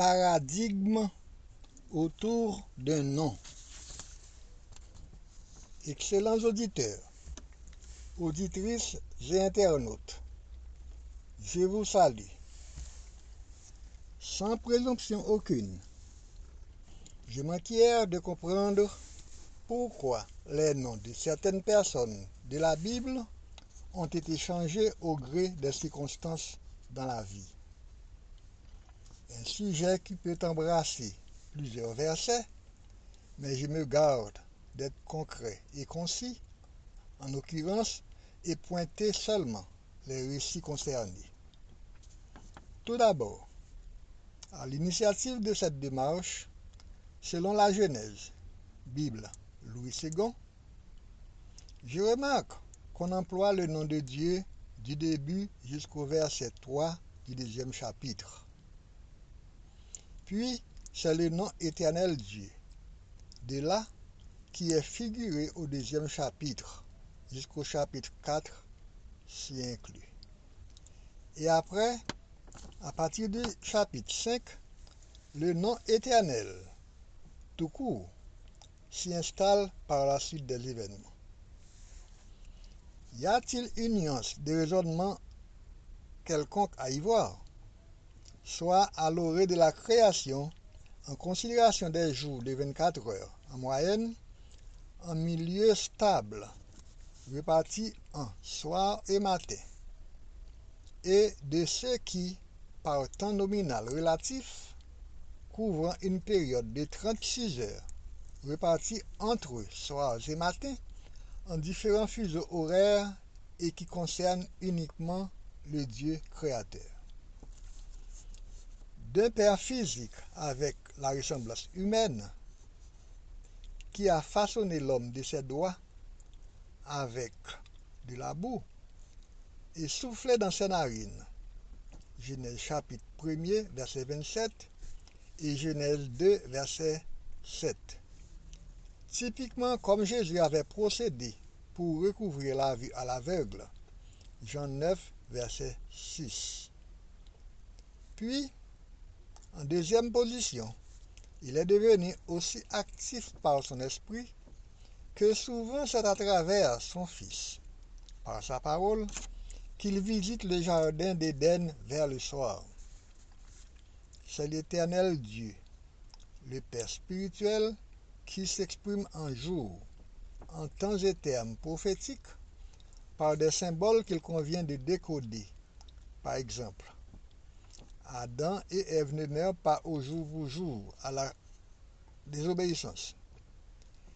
paradigme autour d'un nom. Excellents auditeurs, auditrices et internautes, je vous salue. Sans présomption aucune, je m'acquiert de comprendre pourquoi les noms de certaines personnes de la Bible ont été changés au gré des circonstances dans la vie. Un sujet qui peut embrasser plusieurs versets, mais je me garde d'être concret et concis, en l'occurrence, et pointer seulement les récits concernés. Tout d'abord, à l'initiative de cette démarche, selon la Genèse, Bible, Louis II, je remarque qu'on emploie le nom de Dieu du début jusqu'au verset 3 du deuxième chapitre. Puis, c'est le nom éternel Dieu, de là qui est figuré au deuxième chapitre jusqu'au chapitre 4, s'y inclus. Et après, à partir du chapitre 5, le nom éternel, tout court, s'y installe par la suite des événements. Y a-t-il une nuance de raisonnement quelconque à y voir, soit à l'orée de la création, en considération des jours de 24 heures en moyenne, en milieu stable, répartis en soir et matin, et de ceux qui, par temps nominal relatif, couvrant une période de 36 heures, répartis entre soirs et matins, en différents fuseaux horaires et qui concernent uniquement le Dieu créateur. D'un père physique avec la ressemblance humaine, qui a façonné l'homme de ses doigts avec de la boue et soufflé dans ses narines. Genèse chapitre 1er, verset 27 et Genèse 2, verset 7. Typiquement comme Jésus avait procédé pour recouvrir la vue à l'aveugle. Jean 9, verset 6. Puis, en deuxième position, il est devenu aussi actif par son esprit que souvent c'est à travers son Fils, par sa parole, qu'il visite le jardin d'Éden vers le soir. C'est l'Éternel Dieu, le Père spirituel, qui s'exprime en jour, en temps et termes prophétiques, par des symboles qu'il convient de décoder. Par exemple, Adam et Ève ne meurent pas au jour pour jour à la désobéissance.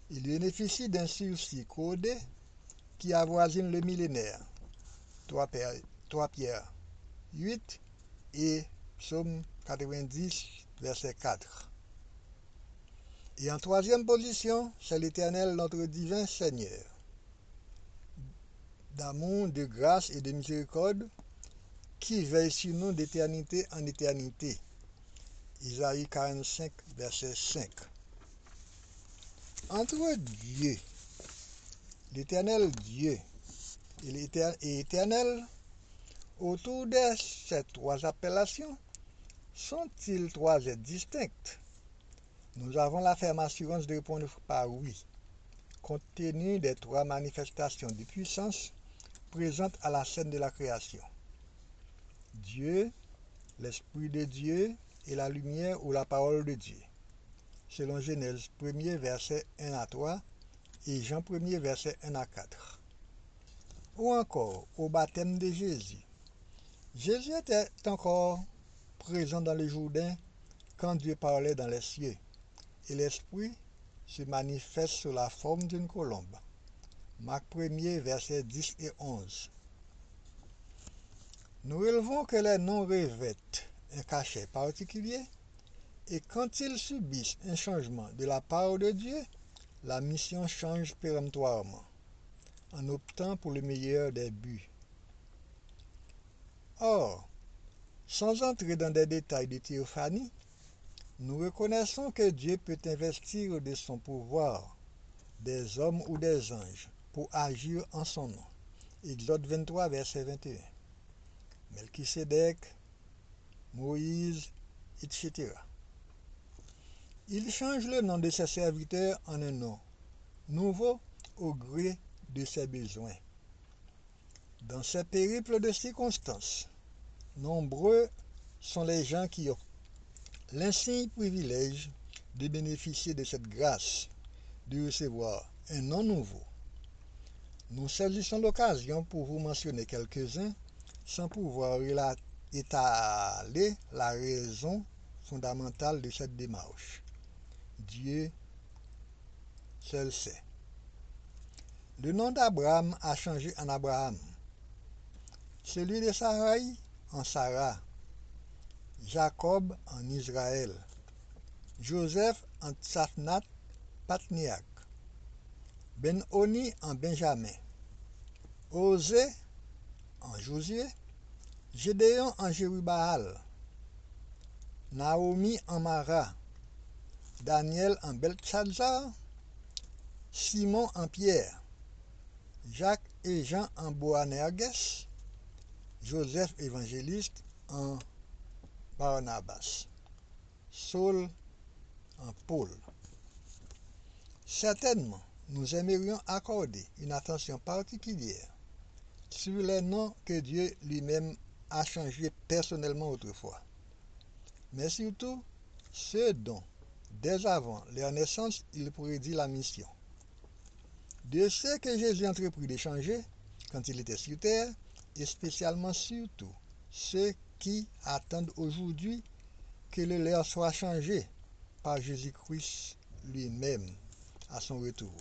Ils bénéficient d'un sursis codé qui avoisine le millénaire. 3 Pierre 8 et Psaume 90, verset 4. Et en troisième position, c'est l'Éternel notre divin Seigneur, d'amour, de grâce et de miséricorde, qui veille sur nous d'éternité en éternité. Isaïe 45, verset 5. Entre Dieu, l'Éternel Dieu et Éternel, autour de ces trois appellations, sont-ils trois êtres distincts? Nous avons la ferme assurance de répondre par oui, compte tenu des trois manifestations de puissance présentes à la scène de la création. Dieu, l'Esprit de Dieu et la lumière ou la parole de Dieu, selon Genèse 1er, verset 1 à 3 et Jean 1er, verset 1 à 4. Ou encore au baptême de Jésus. Jésus était encore présent dans le Jourdain quand Dieu parlait dans les cieux, et l'Esprit se manifeste sous la forme d'une colombe. Marc 1er, versets 10 et 11. Nous relevons que les noms revêtent un cachet particulier, et quand ils subissent un changement de la part de Dieu, la mission change péremptoirement, en optant pour le meilleur des buts. Or, sans entrer dans des détails de théophanie, nous reconnaissons que Dieu peut investir de son pouvoir des hommes ou des anges pour agir en son nom. Exode 23, verset 21. Melchisédek, Moïse, etc. Il change le nom de ses serviteurs en un nom nouveau au gré de ses besoins. Dans ces périples de circonstances, nombreux sont les gens qui ont l'insigne privilège de bénéficier de cette grâce, de recevoir un nom nouveau. Nous saisissons l'occasion pour vous mentionner quelques-uns sans pouvoir étaler la raison fondamentale de cette démarche. Dieu seul sait. Le nom d'Abraham a changé en Abraham, celui de Sarai en Sarah, Jacob en Israël, Joseph en Tsafnat Patniak, Ben-Oni en Benjamin, Osée en Josué, Gédéon en Jérubaal, Naomi en Mara, Daniel en Beltsazzar, Simon en Pierre, Jacques et Jean en Boanerges, Joseph évangéliste en Barnabas, Saul en Paul. Certainement, nous aimerions accorder une attention particulière sur les noms que Dieu lui-même a changés personnellement autrefois, mais surtout ceux dont, dès avant leur naissance, il prédit la mission. De ceux que Jésus entreprit de changer quand il était sur terre, et spécialement surtout ceux qui attendent aujourd'hui que le leur soit changé par Jésus-Christ lui-même à son retour,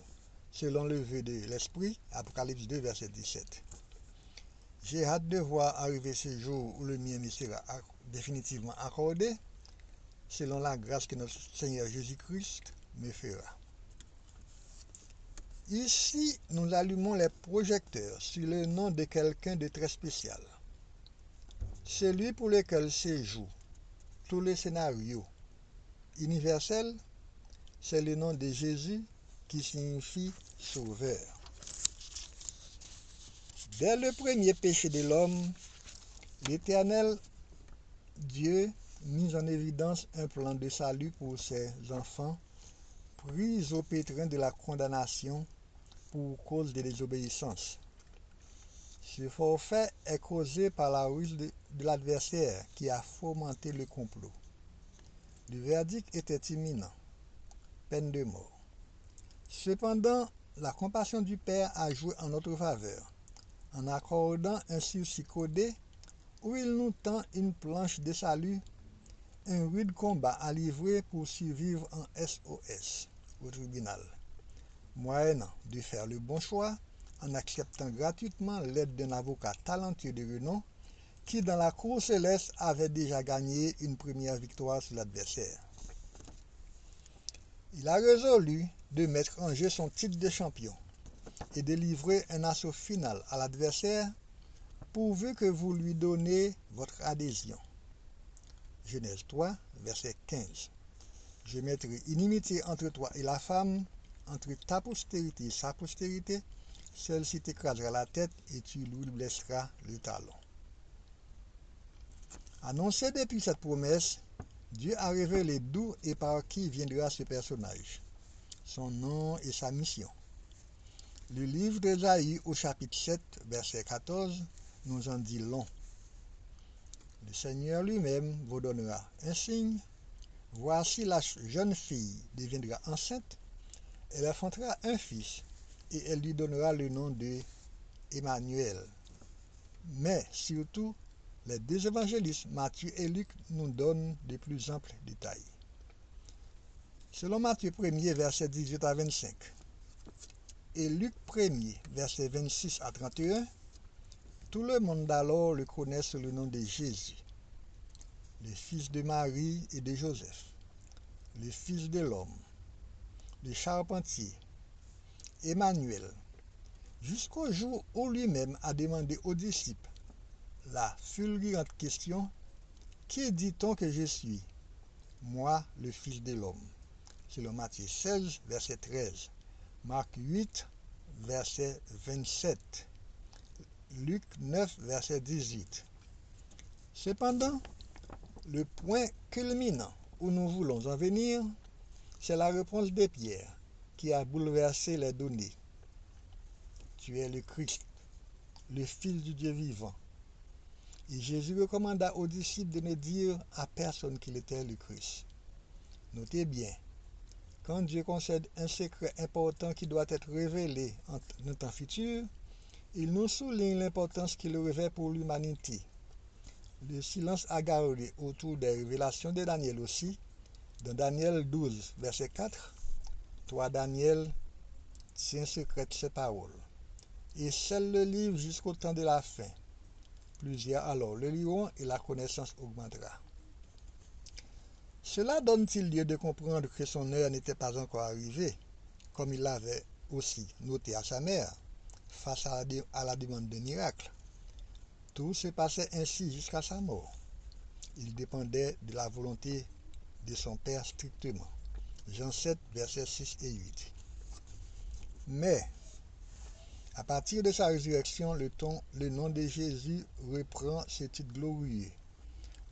selon le vœu de l'Esprit, Apocalypse 2, verset 17. J'ai hâte de voir arriver ce jour où le mien me sera définitivement accordé, selon la grâce que notre Seigneur Jésus-Christ me fera. Ici, nous allumons les projecteurs sur le nom de quelqu'un de très spécial, celui pour lequel se joue tout le scénario universel, c'est le nom de Jésus qui signifie sauveur. Dès le premier péché de l'homme, l'Éternel Dieu mit en évidence un plan de salut pour ses enfants, pris au pétrin de la condamnation pour cause de désobéissance. Ce forfait est causé par la ruse de l'adversaire qui a fomenté le complot. Le verdict était imminent, peine de mort. Cependant, la compassion du Père a joué en notre faveur, en accordant un sursis codé où il nous tend une planche de salut, un rude combat à livrer pour survivre en SOS au tribunal, moyennant de faire le bon choix en acceptant gratuitement l'aide d'un avocat talentueux de renom qui, dans la cour céleste, avait déjà gagné une première victoire sur l'adversaire. Il a résolu de mettre en jeu son titre de champion et de livrer un assaut final à l'adversaire pourvu que vous lui donnez votre adhésion. Genèse 3, verset 15. Je mettrai inimitié entre toi et la femme, entre ta postérité et sa postérité, celle-ci t'écrasera la tête et tu lui blesseras le talon. Annoncé depuis cette promesse, Dieu a révélé d'où et par qui viendra ce personnage, son nom et sa mission. Le livre d'Ésaïe au chapitre 7, verset 14, nous en dit long. Le Seigneur lui-même vous donnera un signe. Voici la jeune fille deviendra enceinte, elle enfantera un fils, et elle lui donnera le nom de Emmanuel. Mais surtout, les deux évangélistes, Matthieu et Luc, nous donnent de plus amples détails. Selon Matthieu 1er, verset 18 à 25, et Luc 1er, verset 26 à 31, tout le monde d'alors le connaît sous le nom de Jésus, le fils de Marie et de Joseph, le fils de l'homme, le charpentier, Emmanuel, jusqu'au jour où lui-même a demandé aux disciples la fulgurante question: qui dit-on que je suis, moi, le fils de l'homme? Selon Matthieu 16, verset 13, Marc 8, verset 27, Luc 9, verset 18. Cependant, le point culminant où nous voulons en venir, C'est la réponse de Pierre qui a bouleversé les données. Tu es le Christ, le Fils du Dieu vivant. Et Jésus recommanda aux disciples de ne dire à personne qu'il était le Christ. Notez bien, quand Dieu concède un secret important qui doit être révélé en un temps futur, il nous souligne l'importance qu'il revêt pour l'humanité. Le silence a gardé autour des révélations de Daniel aussi. Dans Daniel 12, verset 4, toi Daniel, tiens secrète ces paroles, et scelle le livre jusqu'au temps de la fin. Plusieurs alors le liront et la connaissance augmentera. Cela donne-t-il lieu de comprendre que son heure n'était pas encore arrivée, comme il l'avait aussi noté à sa mère, face à la demande de miracle. Tout se passait ainsi jusqu'à sa mort. Il dépendait de la volonté de son Père strictement. Jean 7, versets 6 et 8. Mais, à partir de sa résurrection, le nom de Jésus reprend ce titre glorieux.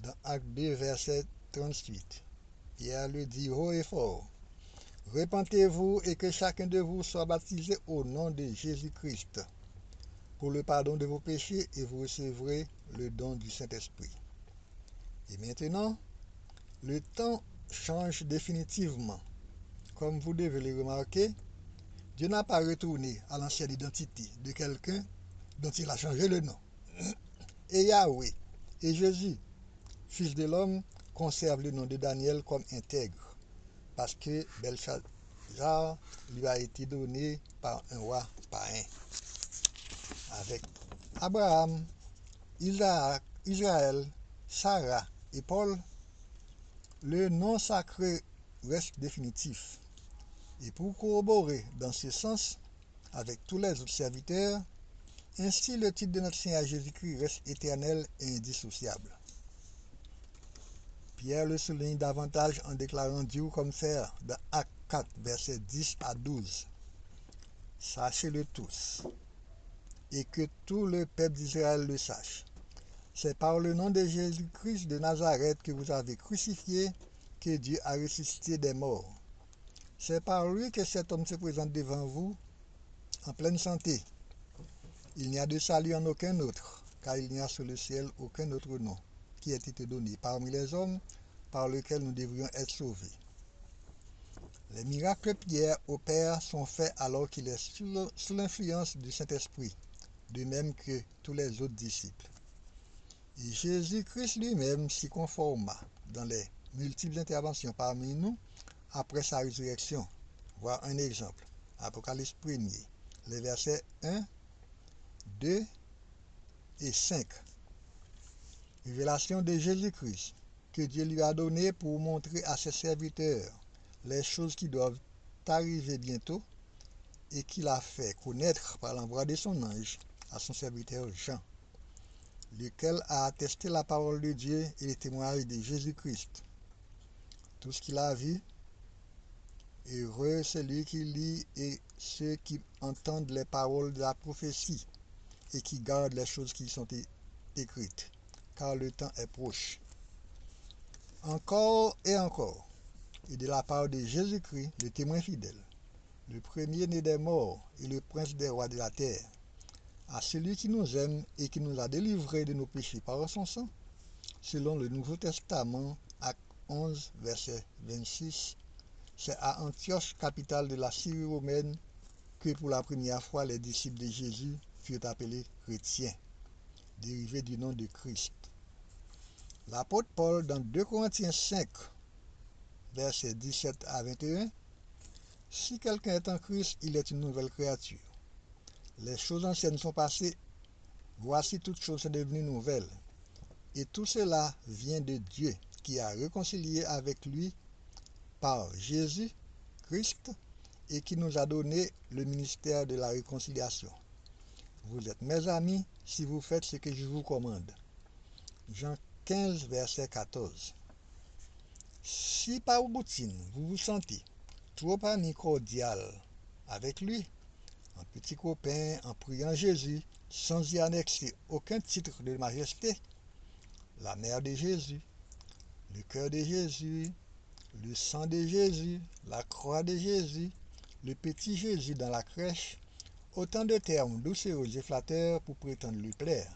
Dans Acte 2, verset 38, Pierre le dit haut et fort, « Repentez-vous et que chacun de vous soit baptisé au nom de Jésus-Christ pour le pardon de vos péchés et vous recevrez le don du Saint-Esprit. » Et maintenant, le temps change définitivement. Comme vous devez le remarquer, Dieu n'a pas retourné à l'ancienne identité de quelqu'un dont il a changé le nom. Et Yahweh et Jésus, fils de l'homme, conservent le nom de Daniel comme intègre, parce que Belshazzar lui a été donné par un roi païen. Avec Abraham, Isaac, Israël, Sarah et Paul, le nom sacré reste définitif. Et pour corroborer dans ce sens avec tous les autres serviteurs, ainsi le titre de notre Seigneur Jésus-Christ reste éternel et indissociable. Pierre le souligne davantage en déclarant Dieu comme faire dans Acte 4, versets 10 à 12. Sachez-le tous, et que tout le peuple d'Israël le sache. C'est par le nom de Jésus-Christ de Nazareth que vous avez crucifié que Dieu a ressuscité des morts. C'est par lui que cet homme se présente devant vous en pleine santé. Il n'y a de salut en aucun autre, car il n'y a sous le ciel aucun autre nom qui ait été donné parmi les hommes par lequel nous devrions être sauvés. Les miracles que Pierre opère sont faits alors qu'il est sous l'influence du Saint-Esprit, de même que tous les autres disciples. Et Jésus-Christ lui-même s'y conforma dans les multiples interventions parmi nous après sa résurrection. Voir un exemple. Apocalypse 1er, les versets 1, 2 et 5. Révélation de Jésus-Christ que Dieu lui a donnée pour montrer à ses serviteurs les choses qui doivent arriver bientôt et qu'il a fait connaître par l'envoi de son ange à son serviteur Jean, lequel a attesté la parole de Dieu et les témoignages de Jésus-Christ. Tout ce qu'il a vu, heureux celui qui lit et ceux qui entendent les paroles de la prophétie et qui gardent les choses qui sont écrites, car le temps est proche. Encore et encore, et de la part de Jésus-Christ, le témoin fidèle, le premier-né des morts et le prince des rois de la terre, à celui qui nous aime et qui nous a délivrés de nos péchés par son sang, selon le Nouveau Testament, Acte 11, verset 26, c'est à Antioche, capitale de la Syrie romaine, que pour la première fois les disciples de Jésus furent appelés chrétiens, dérivés du nom de Christ. L'apôtre Paul, dans 2 Corinthiens 5, versets 17 à 21, « Si quelqu'un est en Christ, il est une nouvelle créature. Les choses anciennes sont passées, voici toutes choses sont devenues nouvelles. Et tout cela vient de Dieu, qui a réconcilié avec lui par Jésus Christ et qui nous a donné le ministère de la réconciliation. Vous êtes mes amis si vous faites ce que je vous commande. » Jean 15, verset 14. Si par routine vous vous sentez trop ami cordial avec lui, en petit copain, en priant Jésus, sans y annexer aucun titre de majesté, la mère de Jésus, le cœur de Jésus, le sang de Jésus, la croix de Jésus, le petit Jésus dans la crèche, autant de termes doucereux et flatteurs pour prétendre lui plaire,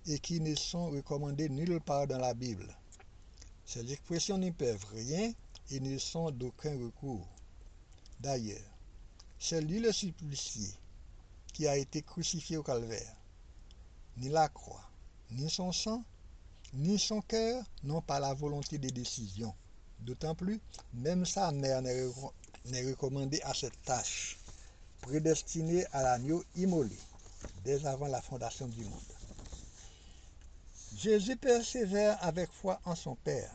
et qui ne sont recommandés nulle part dans la Bible. Ces expressions n'y peuvent rien et ne sont d'aucun recours. D'ailleurs, c'est lui le supplicié qui a été crucifié au calvaire. Ni la croix, ni son sang, ni son cœur n'ont pas la volonté de décision. D'autant plus, même sa mère n'est recommandée à cette tâche, prédestinée à l'agneau immolé, dès avant la fondation du monde. Jésus persévère avec foi en son Père,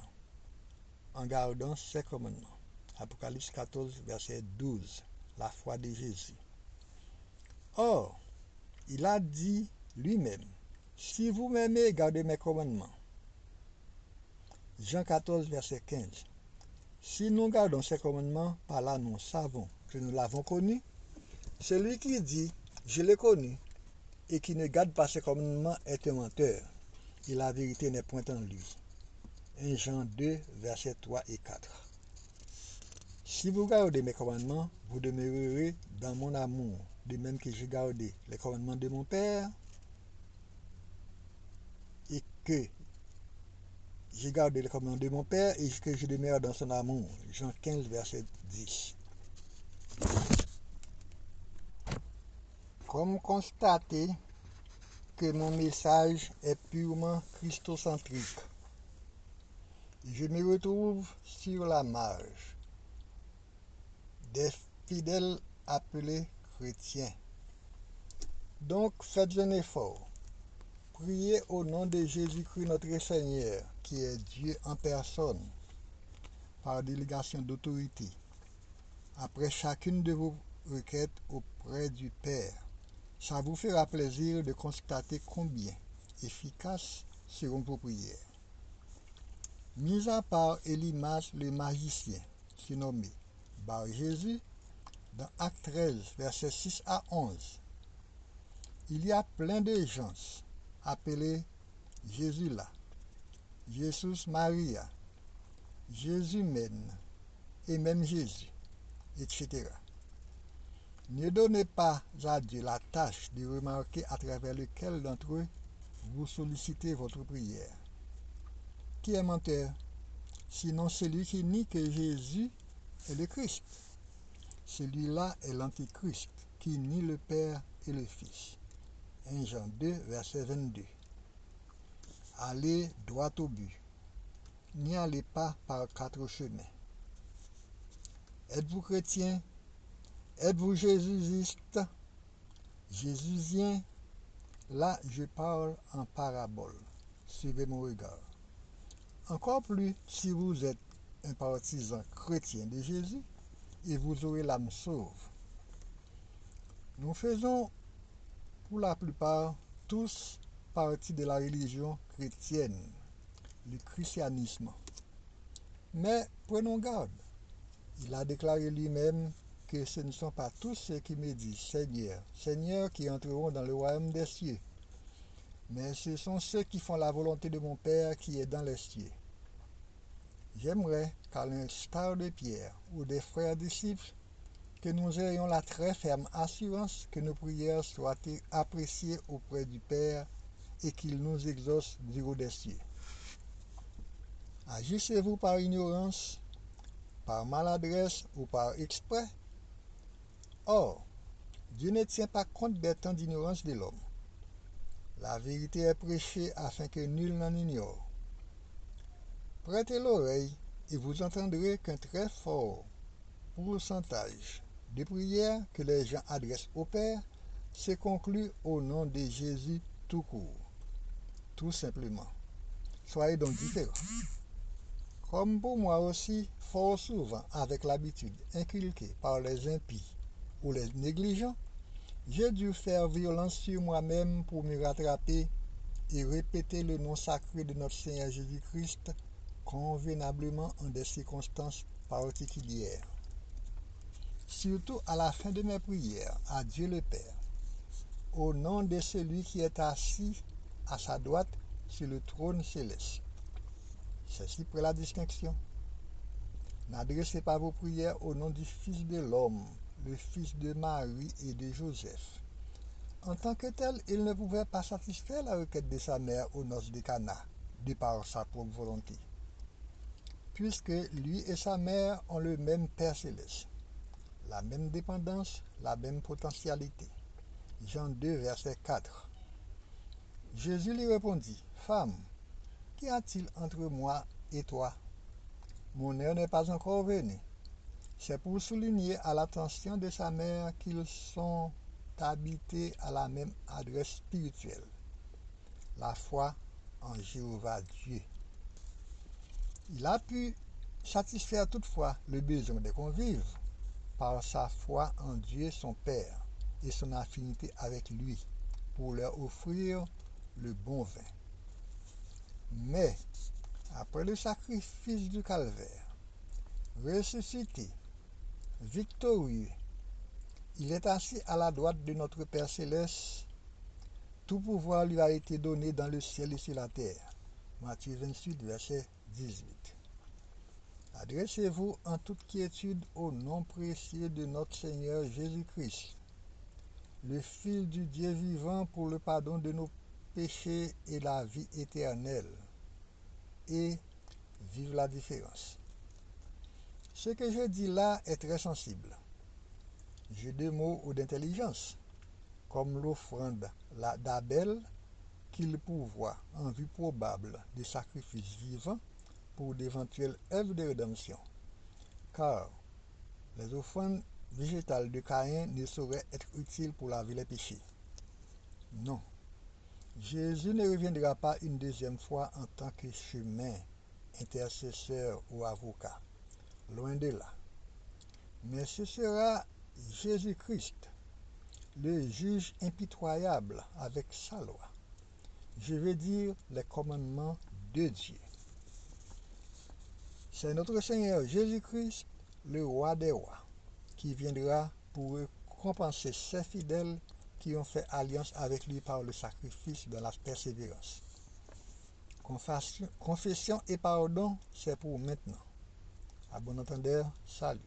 en gardant ses commandements. Apocalypse 14, verset 12, la foi de Jésus. Or, il a dit lui-même, « Si vous m'aimez, gardez mes commandements. » Jean 14, verset 15. Si nous gardons ses commandements, par là nous savons que nous l'avons connu. Celui qui dit, « Je l'ai connu », et qui ne garde pas ses commandements est un menteur, et la vérité n'est point en lui. 1 Jean 2, versets 3 et 4. Si vous gardez mes commandements, vous demeurerez dans mon amour, de même que j'ai gardé les commandements de mon Père, et que j'ai gardé les commandements de mon Père, et que je demeure dans son amour. Jean 15, verset 10. Comme constaté que mon message est purement christocentrique, je me retrouve sur la marge des fidèles appelés chrétiens. Donc faites un effort. Priez au nom de Jésus-Christ notre Seigneur, qui est Dieu en personne, par délégation d'autorité, après chacune de vos requêtes auprès du Père. Ça vous fera plaisir de constater combien efficaces seront vos prières. Mis à part Elimas le magicien, surnommé Bar-Jésus, dans Acte 13, versets 6 à 11, il y a plein de gens appelés Jésus là, Jésus Maria, Jésus mène, et même Jésus, etc. Ne donnez pas à Dieu la tâche de remarquer à travers lequel d'entre eux vous sollicitez votre prière. Qui est menteur? Sinon celui qui nie que Jésus est le Christ. Celui-là est l'Antichrist, qui nie le Père et le Fils. 1 Jean 2, verset 22. Allez droit au but. N'y allez pas par 4 chemins. Êtes-vous chrétien? Êtes-vous jésusiste? Jésusien? Là, je parle en parabole. Suivez mon regard. Encore plus si vous êtes un partisan chrétien de Jésus, et vous aurez l'âme sauve. Nous faisons pour la plupart tous partie de la religion chrétienne, le christianisme. Mais prenons garde. Il a déclaré lui-même que ce ne sont pas tous ceux qui me disent Seigneur, Seigneur qui entreront dans le royaume des cieux, mais ce sont ceux qui font la volonté de mon Père qui est dans les cieux. J'aimerais qu'à l'instar de Pierre ou des frères disciples, que nous ayons la très ferme assurance que nos prières soient appréciées auprès du Père et qu'il nous exauce du haut des cieux. Agissez-vous par ignorance, par maladresse ou par exprès? Or, Dieu ne tient pas compte des temps d'ignorance de l'homme. La vérité est prêchée afin que nul n'en ignore. Prêtez l'oreille et vous entendrez qu'un très fort pourcentage de prières que les gens adressent au Père se conclut au nom de Jésus tout court. Tout simplement. Soyez donc différents. Comme pour moi aussi, fort souvent, avec l'habitude inculquée par les impies ou les négligents, j'ai dû faire violence sur moi-même pour me rattraper et répéter le nom sacré de notre Seigneur Jésus-Christ convenablement en des circonstances particulières. Surtout à la fin de mes prières à Dieu le Père, au nom de celui qui est assis à sa droite sur le trône céleste. C'est si près la distinction. N'adressez pas vos prières au nom du Fils de l'homme, le fils de Marie et de Joseph. En tant que tel, il ne pouvait pas satisfaire la requête de sa mère aux noces de Cana, de par sa propre volonté, puisque lui et sa mère ont le même Père céleste, la même dépendance, la même potentialité. Jean 2, verset 4. Jésus lui répondit, Femme, qu'y a-t-il entre moi et toi? Mon heure n'est pas encore venue. C'est pour souligner à l'attention de sa mère qu'ils sont habités à la même adresse spirituelle, la foi en Jéhovah Dieu. Il a pu satisfaire toutefois le besoin des convives par sa foi en Dieu son Père et son affinité avec lui pour leur offrir le bon vin. Mais, après le sacrifice du calvaire, ressuscité, victorieux, il est assis à la droite de notre Père céleste. Tout pouvoir lui a été donné dans le ciel et sur la terre. Matthieu 28, verset 18. Adressez-vous en toute quiétude au nom précieux de notre Seigneur Jésus-Christ, le Fils du Dieu vivant, pour le pardon de nos péchés et la vie éternelle. Et vive la différence. Ce que je dis là est très sensible. Jeu de mots ou d'intelligence, comme l'offrande d'Abel qu'il pourvoit en vue probable des sacrifices vivants pour d'éventuelles œuvres de rédemption. Car les offrandes végétales de Caïn ne sauraient être utiles pour laver les péchés. Non. Jésus ne reviendra pas une deuxième fois en tant que chemin, intercesseur ou avocat. Loin de là. Mais ce sera Jésus-Christ, le juge impitoyable avec sa loi. Je veux dire les commandements de Dieu. C'est notre Seigneur Jésus-Christ, le roi des rois, qui viendra pour récompenser ses fidèles qui ont fait alliance avec lui par le sacrifice de la persévérance. Confession et pardon, c'est pour maintenant. À bon entendeur, salut.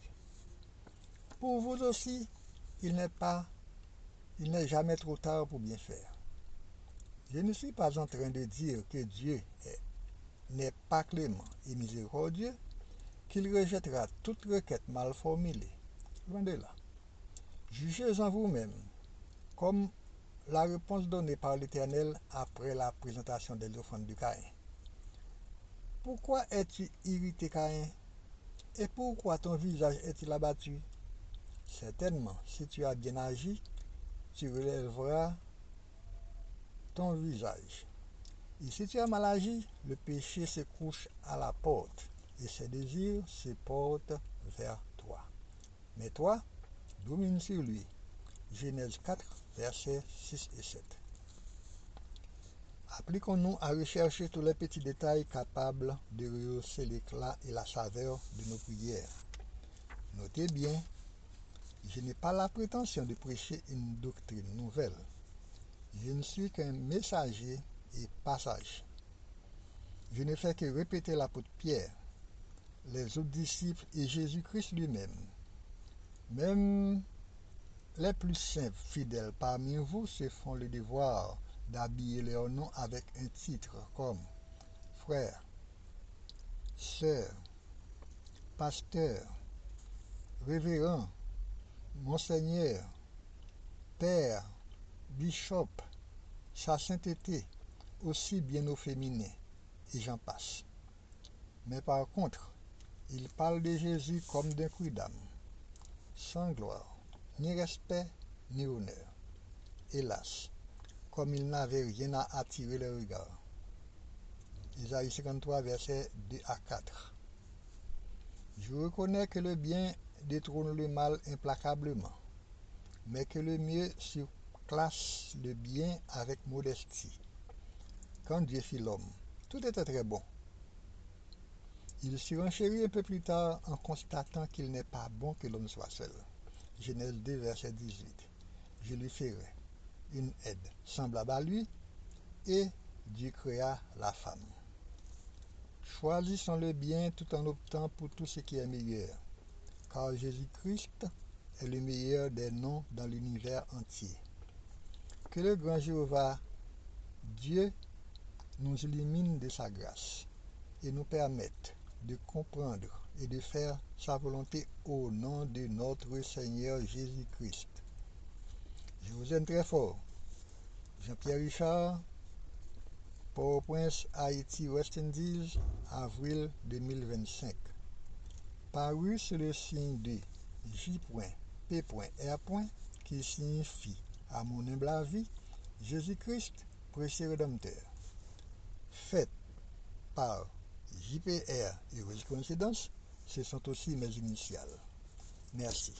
Pour vous aussi, il n'est jamais trop tard pour bien faire. Je ne suis pas en train de dire que Dieu n'est pas clément et miséricordieux, qu'il rejettera toute requête mal formulée. Loin de là. Jugez en vous-même, comme la réponse donnée par l'Éternel après la présentation des offrandes de Caïn. Pourquoi es-tu irrité, Caïn? Et pourquoi ton visage est-il abattu? Certainement, si tu as bien agi, tu relèveras ton visage. Et si tu as mal agi, le péché se couche à la porte, et ses désirs se portent vers toi. Mais toi, domine sur lui. Genèse 4, versets 6 et 7. Appliquons-nous à rechercher tous les petits détails capables de rehausser l'éclat et la saveur de nos prières. Notez bien, je n'ai pas la prétention de prêcher une doctrine nouvelle. Je ne suis qu'un messager et passage. Je ne fais que répéter l'apôtre Pierre, les autres disciples et Jésus-Christ lui-même. Même les plus simples fidèles parmi vous se font le devoir d'habiller leur nom avec un titre comme frère, sœur, pasteur, révérend, monseigneur, père, bishop, sa sainteté, aussi bien au féminin, et j'en passe. Mais par contre, il parle de Jésus comme d'un quidam, sans gloire, ni respect, ni honneur. Hélas, comme il n'avait rien à attirer le regard. Isaïe 53, versets 2 à 4. Je reconnais que le bien détrône le mal implacablement, mais que le mieux surclasse le bien avec modestie. Quand Dieu fit l'homme, tout était très bon. Il surenchérit un peu plus tard en constatant qu'il n'est pas bon que l'homme soit seul. Genèse 2, verset 18. Je lui ferai une aide semblable à lui, et Dieu créa la femme. Choisissons le bien tout en optant pour tout ce qui est meilleur, car Jésus-Christ est le meilleur des noms dans l'univers entier. Que le grand Jéhovah, Dieu, nous illumine de sa grâce et nous permette de comprendre et de faire sa volonté au nom de notre Seigneur Jésus-Christ. Je vous aime très fort. Jean-Pierre Richard, Port-au-Prince, Haïti, West Indies, avril 2025. Paru sur le signe de J.P.R. qui signifie à mon humble avis, Jésus-Christ, précieux rédempteur. Fait par JPR et Heureuse Coïncidence, ce sont aussi mes initiales. Merci.